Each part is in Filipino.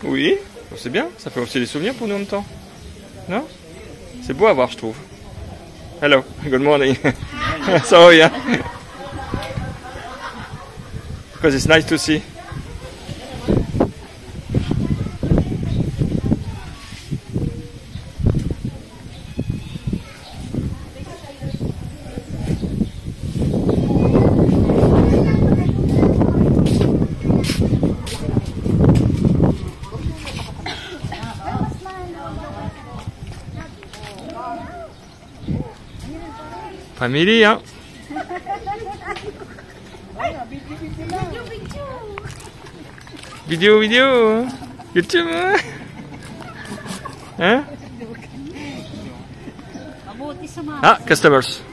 Oui, c'est bien. Ça fait aussi des souvenirs pour nous en même temps. Non? C'est beau à voir, je trouve. Hello, good morning. So yeah. Because it's nice to see. Family, hein? Video. YouTube, hein? Ah, customers.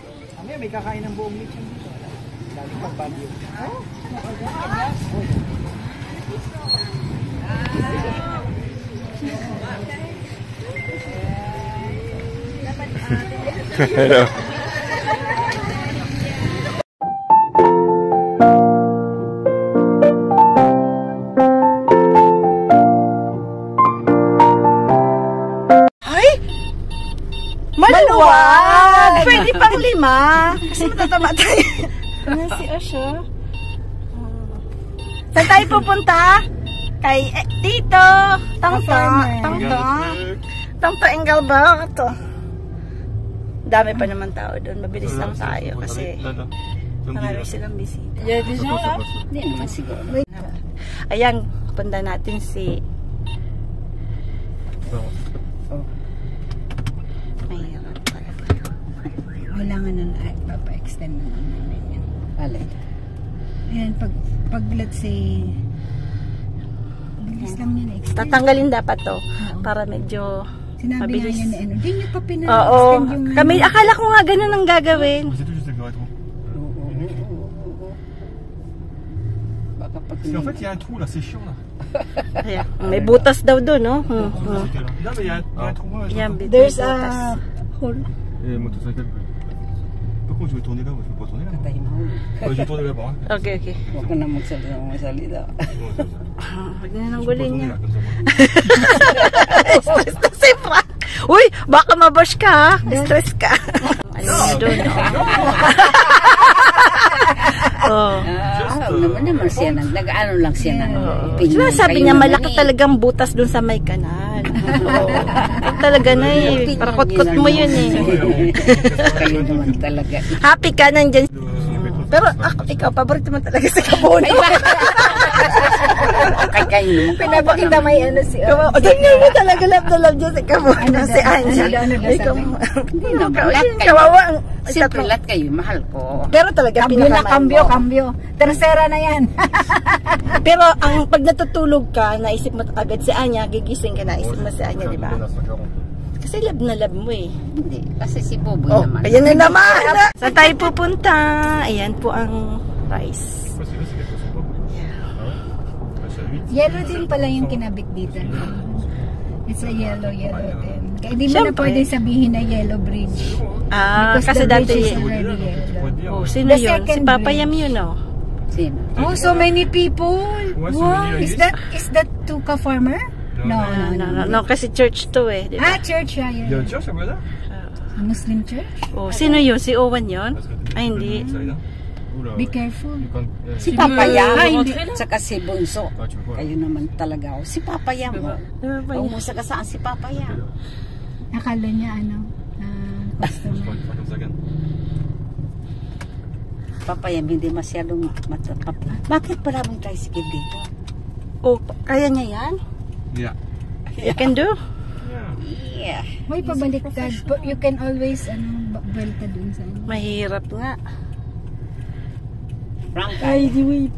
May kakain ng buong lechon dito. Lalo pag bagyo. Hello. Maluwag! Pwede pang 5. Kasi matatama tayo. Ano si Osho? Saan tayo pupunta? Kay Tito. Tongto Engelbert. Dami pa naman tao doon. Mabilis lang tayo kasi marami silang bisita. Hindi naman siguro. Ayan, punta natin si kailangan na papa-extend naman namin yan. Alin? Ayan, pag let's say bilis lang yan extend. Tatanggalin dapat to para medyo sinabi mabilis. Sinabi nga niya na hindi nyo pa pinag-extend yung kami, akala ko nga ganun ang gagawin. Baka pag En fait, il y a un trou là, c'est chiant là. Ayan, may butas daw doon, no? Non, mais il y a un trou. There's a hole. Et motocycle. Par contre, je vais tourner là, moi je vais pas tourner là. Je vais tourner là-bas. Okay. huwag ka na magsalita. Huwag na nang gulin niya. Stress na si Frank. Uy, baka mabash ka ha. Stress ka. Ayun nyo doon, no? Naman siya nag-ano lang siya ng opinion. Sabi niya malaki talagang butas doon sa may kanal. Talaga na eh. Parakot-kot mo yun eh. Kayo naman talaga. Happy ka nandyan. Pero ikaw, paborito mo talaga sa Kabono. Kayo. Pinapakita may ano si Kabono. Ganyan mo talaga love na love dyan si Kabono. Si Anja. Hindi naman. Kawawa. Siyempre lahat kayo, mahal ko. Pero talaga Cambio. Tercera na yan. Pero ang pag natutulog ka, naisip mo agad si Anya, gigising ka, naisip mo si Anya, di ba? Kasi love na love mo eh. Hindi, kasi si Boboy naman. Ayan na naman! Saan tayo pupunta? Ayan po ang rice. Yellow din pala yung kinabit dito. It's a yellow din. Kaya di mo na pwede sabihin na yellow bridge. Kasi dati sino The yun? Si Papa Yam yun, no? Sino? Oh, so many people! Wow! Is that Tuka farmer? No. Kasi church to eh. Diba? Church, yeah. Il y a une church là-bas? Muslim church? Oh, sino yun? Si Owen yun? Ay, hindi. Be careful. Si Papa Yam. Saka si Bunso. Kayo naman talaga. Si Papa Yam. Umusa ka saan si Papa Yam? Akala niya customer. Papa Yam, hindi masyadong matapap. Bakit maraming tricycle dito? Oh, kaya niya yan? Yeah. You can do? Yeah. May pabaliktad. You can always balta dun sa mahirap nga. Frank, ay, di wait.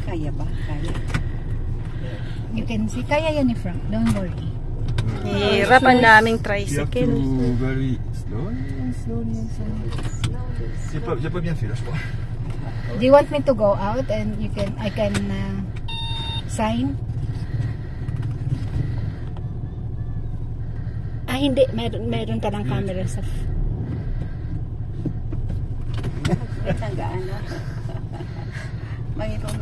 Kaya ba? Kaya. You can see. Kaya yan ni Frank. Don't worry. Hirap ang daming tricycle. Very slowly. J'ai pas bien fait là, je crois. Do you want me to go out and I can sign? Hindi. Meron ka ng camera sa... Mayroon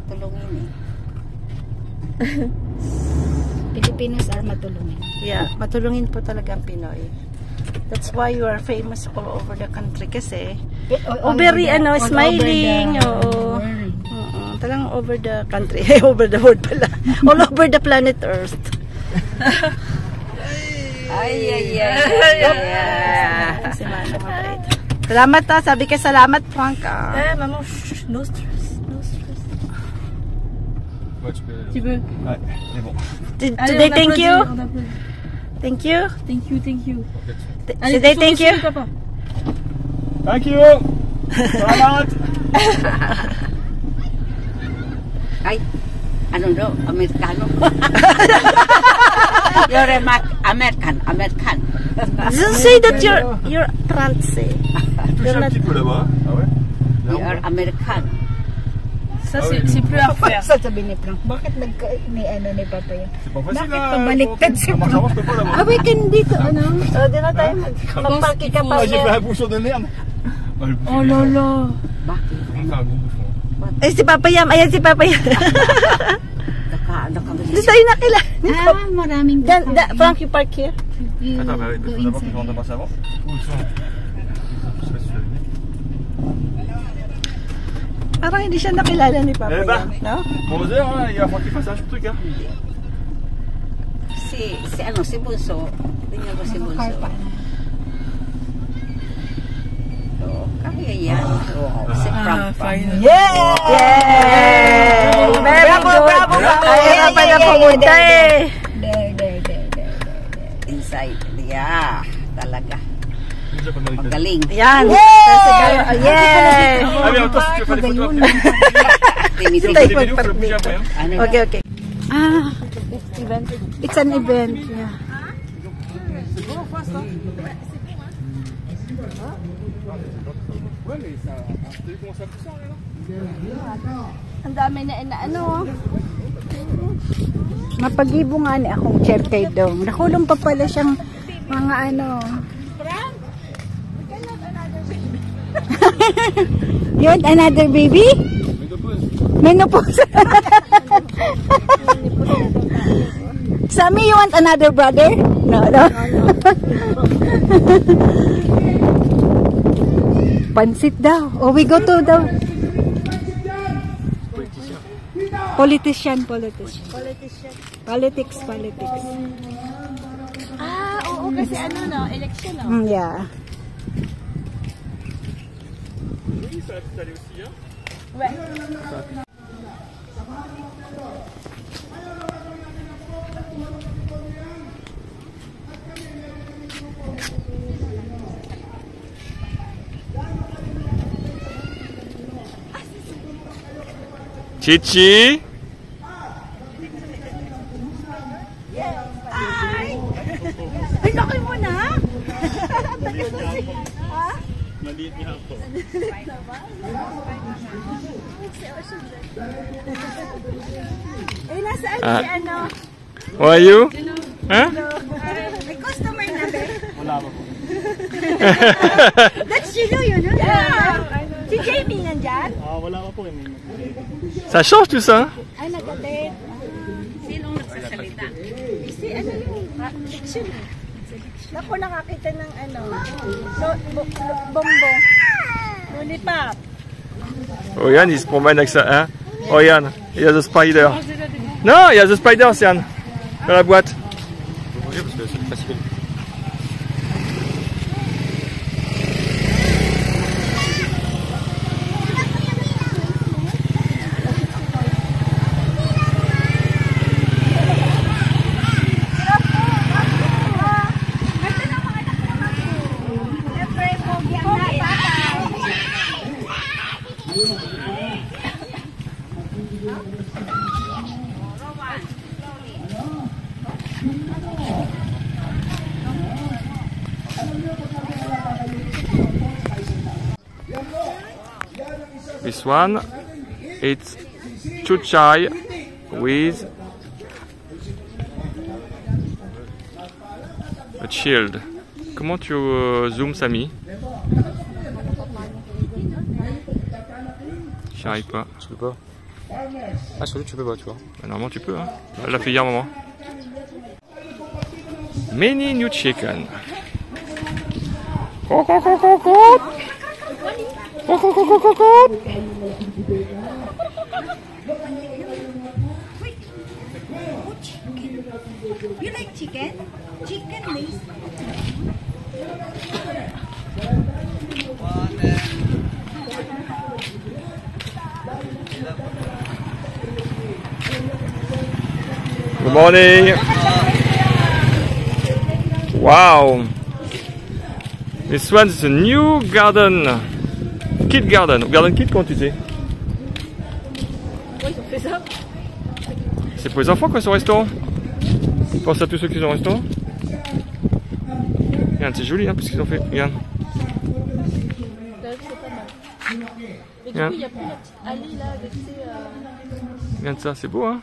matulungin eh. Filipinos are matulungin. Yeah, matulungin po talaga ang Pinoy. That's why you are famous all over the country kasi very smiling. Talagang over the country. Over the world pala. All over the planet Earth. Ay. Si Mano mabait. Salamat ha. Sabi ka salamat, Franca. Maman, no stress. No stress. Tu veux? Ouais, c'est bon. Today, thank you. Thank you. Thank you. Today, thank you. Papa. Thank you. Salamat. Ay, ano daw? Amerikano. You're American. Don't say that you're Francais. Touche un petit peu là-bas. Ah ouais? You're American. Ça, c'est plus à faire. Sabi ni Frank, bakit ni Papa yan? C'est pas facile Bakit là. pabaliktad si Comment ça marche pas là-bas? Ah, we can dito, ano? Di na tayo magparky ka pa. Ah, j'ai fait un bouchon de merde. Oh là là. Bakit? On fait un gros bouchon. Si Papa Yam. Ayan si Papa Yam. Hindi tayo nakilala. Maraming Frank, you park here. Attends, bah oui, il faut d'abord que je rentre passer avant. Où ils sont? Je sais pas si tu l'as vu. Parang hindi siya nakilala ni Papa Yam, no? Bon, il va falloir qu'il fasse un truc, hein. Si Bunso. Tingnan ko si Bunso. Kaya yan. Si Frank pa. Yay! Bravo! Kaya pa na pumunta eh. Inside. Yeah. Talaga. Magaling. Yan. Yay! Ah mais attends, si tu veux faire des photos après. Okay. It's an event. Yeah. Ang dami na ano. Mapagibo nga ni akong chair kay Dong. Nakulong pa pala siyang mga ano. Yun, another baby? Menopause. Sammy, you want another brother? No. Pansit daw. Oh, we go to the politician. Politics. Ah, oo, kasi ano no, election no. Yeah. Oui, ça va tout aller aussi, hein? Ouais. Chichi. Ay, laki mo na. Maliit niya ako. Eh, nasaan si ano? How are you? Huh? May customer na ba? Wala pa po. That's Chino yun, no? Yeah. Si Jamie nandyan? Wala pa po. Ça change tout ça. Ay, nag-date. Sinong nagsasalita? Si ano yung fiction eh. Naku, nakakita ng ano, bonbon. Lollipop. Oh Yann, il se promène avec ça, hein? Oh Yann, il y a The Spider. Non, il y a The Spider, Yann. Dans la boîte. Parce que c'est facile. This one, it's chuchai with a shield. Comment tu zoomes, Samy? J'y arrive pas. Je peux pas. Ah, sur lui, tu peux pas, tu vois. Normalement, tu peux, hein. Elle l'a fait hier, maman. Many new chicken. You like chicken? Chicken wings. Good morning. Wow. This one is a new garden. Kid garden. Garden kid, comment tu dis? C'est pour les enfants quoi ce restaurant? Pense à tous ceux qui sont au restaurant. Regarde, c'est joli hein, parce qu'ils ont fait. Regarde. Mais du coup, il y a plus la petite allée là avec ces. Regarde ça, c'est beau hein.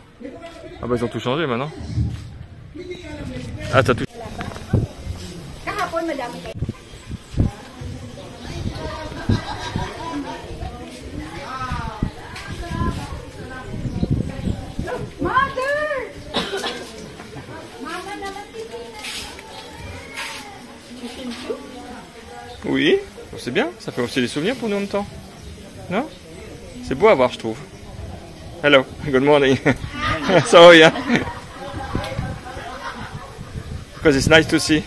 Ah bah ils ont tout changé maintenant. Ah t'as tout. Kahapon madami kayo. Oui, c'est bien, ça fait aussi des souvenirs pour nous en même temps. Non? C'est beau à voir, je trouve. Hello, good morning. So yeah. Because it's nice to see.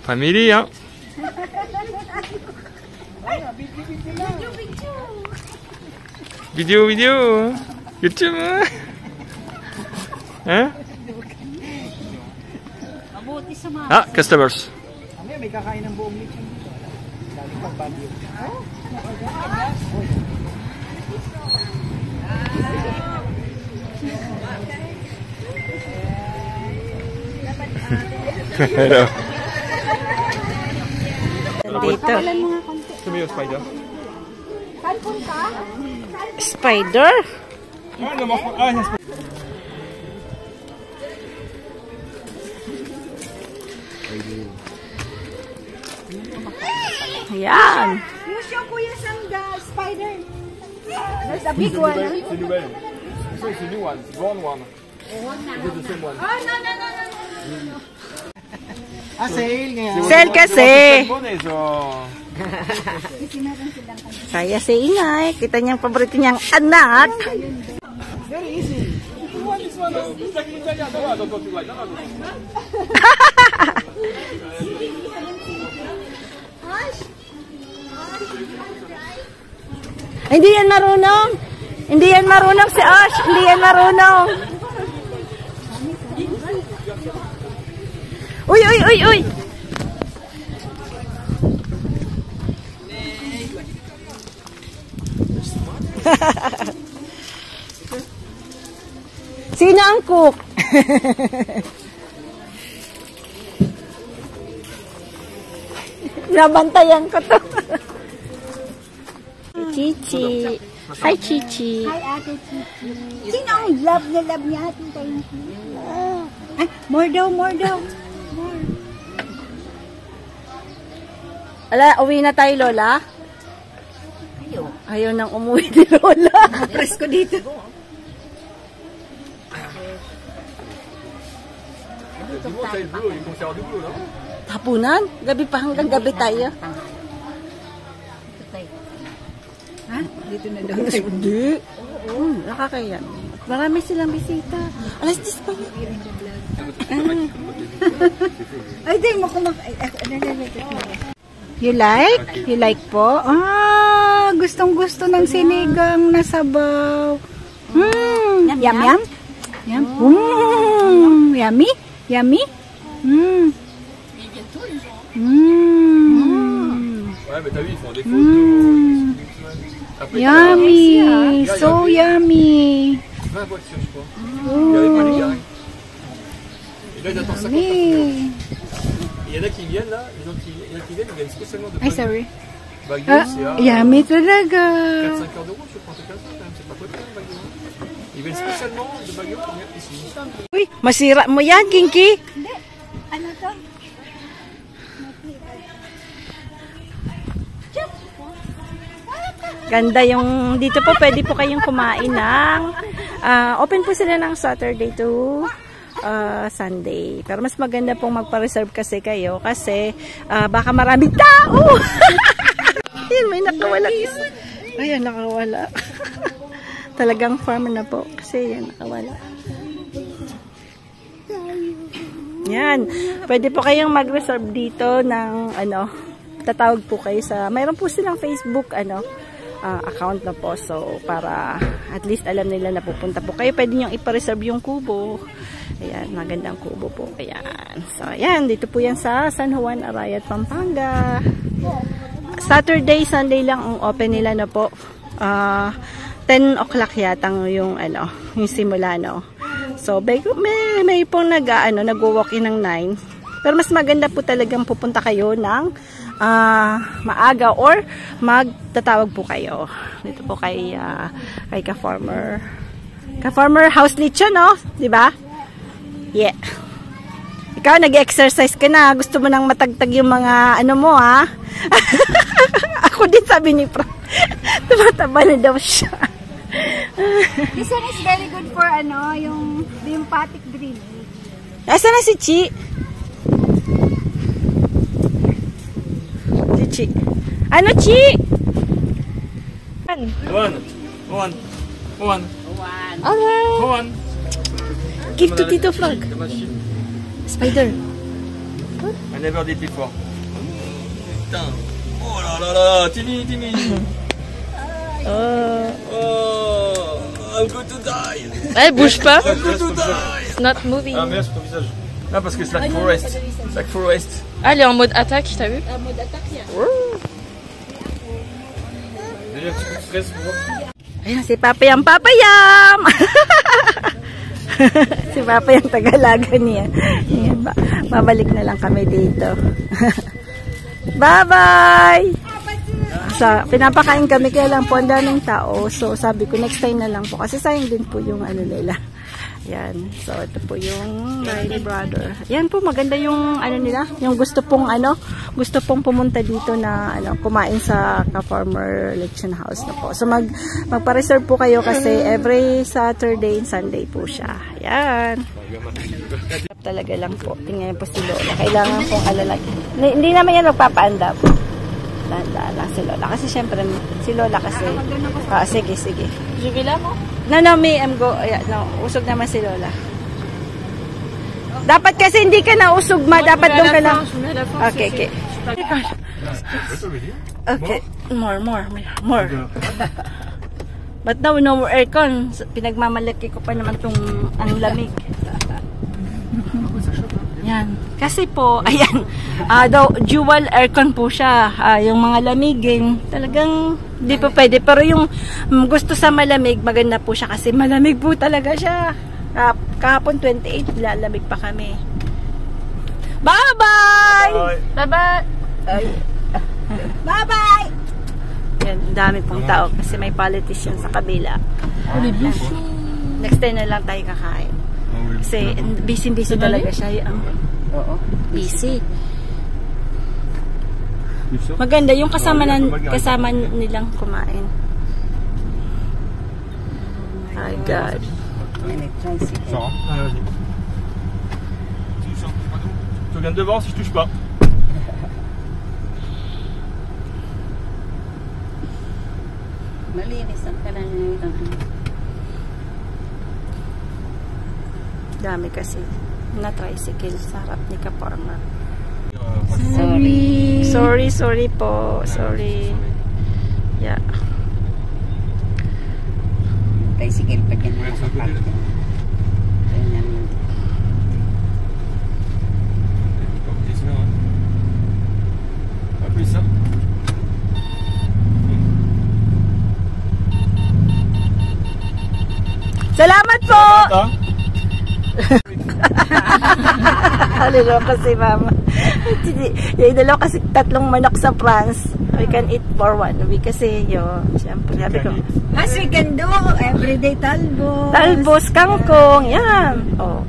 Family, hein? Vidéo, YouTube, hein? Ah, customers. May kakain ng buong lechon dito. Galing pag Baguio. Hello. Dito. Come here, spider. Spider? Ayan. You show Kuya Sam the spider. There's a big one. C'est une nouvelle. It's a new one, it's brown one. It's the same one. Oh, no. Ah, sale ngayon. Sale kasi. So... Kaya si Ingay. Kita niyang paborito niyang anak. Very easy. Hindi yan marunong. Hindi yan marunong si Ash. Hindi yan marunong. Uy! Sino ang cook? Nabantayan ko to. Chichi. Hi, Chichi. Hi, Ate Chichi. Sino ang love niya Ate Chichi? Ay, more daw. Ala, uwi na tayo, Lola? Ayaw nang umuwi ni Lola. Presko dito. Hapunan? Gabi pa hanggang gabi tayo. Ha? Dito na daw. Hindi. Nakakayan. Marami silang bisita. Alas 10 pa yun. Ay, di mo You like? You like po? Ah, gustong-gusto ng sinigang na sabaw. Yum. Yummy? Ouais, mais t'as vu, ils font des photos. Yummy! So yummy! 20 voitures, je crois. Il n'y avait pas les gars. Et là, il attend 50 personnes. y en a qui viennent là, les gens qui viennent spécialement de Ay, sorry. Baguio, c'est à Yummy talaga. 4-5 heures de route, je crois, c'est comme ça, quand même, c'est pas côté, Baguio. Ils viennent spécialement de Baguio pour venir ici. Uy, masira mo yan, Kinky. Ano to? Ganda yung, dito po pwede po kayong kumain ng, open po sila ng Saturday to Sunday. Pero mas maganda pong magpa-reserve kasi kayo kasi baka maraming tao. Ayan, may nakawala isa. Ayan, nakawala. Talagang farm na po kasi yan, nakawala. Yan. Pwede po kayong mag-reserve dito ng tatawag po kayo sa, mayroon po silang Facebook account na po. So, para at least alam nila na pupunta po kayo. Pwede nyo ipa-reserve yung kubo. Ayan, magandang kubo po. Ayan. So, ayan. Dito po yan sa San Juan, Arayat, Pampanga. Saturday, Sunday lang ang open nila na po. 10 o'clock yatang yung simula, no. So, may pong nag-walk-in ng 9. Pero mas maganda po talagang pupunta kayo ng maaga or magtatawag po kayo. Dito po kay Ka-Farmer. Ka-Farmer House Lechon, no? Diba? Yeah. Ikaw, nag-exercise ka na. Gusto mo nang matagtag yung mga mo, ha? Ako din, sabi ni Pro. Tumataba na daw siya. This one is very good for yung lymphatic drainage. Asa na si Chi? Chi. Ano, Chi? Juan. Alright. Juan. Give to Tito Frog. Spider. I never did before. Putain. Oh là là là, Timmy. Oh, I'm going to die. Elle bouge pas. I'm going to die. It's not moving. Ah, mais là, sur ton visage. Non, parce que c'est like forest. C'est like forest. Ah, elle est en mode attaque, t'as vu? Mode attack yan. Déjà, un petit coup de stress pour voir. Ayan, si Papayam! Si Papayam, tagalaga niya. Ayan, babalik na lang kami dito. Bye-bye! Pinapakain kami, kaya lang po ang daming tao. So, sabi ko, next time na lang po. Kasi sayang din po yung nila. Yan. So, ito po yung Riley Brother. Yan po, maganda yung nila. Yung gusto pong pumunta dito na kumain sa Ka-Farmer Lechon House na po. So, magpa-reserve po kayo kasi every Saturday and Sunday po siya. Yan. Talaga lang po. Tingnan po si Lola. Kailangan pong alalay. Hindi naman yan magpapaandap. Lang si Lola. Kasi syempre, si Lola kasi. Sige. Jubila mo? No, me, I'm go. No, usog naman si Lola. Dapat kasi hindi ka na usog, ma. Dapat doon ka lang. Okay. Okay. More. But now, no more aircon. Pinagmamalaki ko pa naman ang lamig. Yan. Kasi po, ayan, dual aircon po siya. Yung mga lamigin, talagang di pa pwede. Pero yung gusto sa malamig, maganda po siya kasi malamig po talaga siya. Kahapon 28, lalamig pa kami. Bye-bye! Bye-bye! Bye-bye! Yan, dami pong tao kasi may politician sa kabila. Next time na lang tayo kakain. Kasi busy talaga siya. Oo. Busy. Maganda yung kasama nilang kumain. My God. Tu viens devant si je touche pas. Malinis ang kalangitan. Dami kasi na tricycle sa harap ni Ka-Farmer. Sorry po. Sorry. Yeah. Tricycle pa dyan. Salamat po! Halilo kasi mama. Yung dalawa kasi 3 manok sa France. We can eat for 1 week kasi yun. Siyempre, sabi ko. As we can do, everyday talbos. Talbos, kangkong, yan. Oh.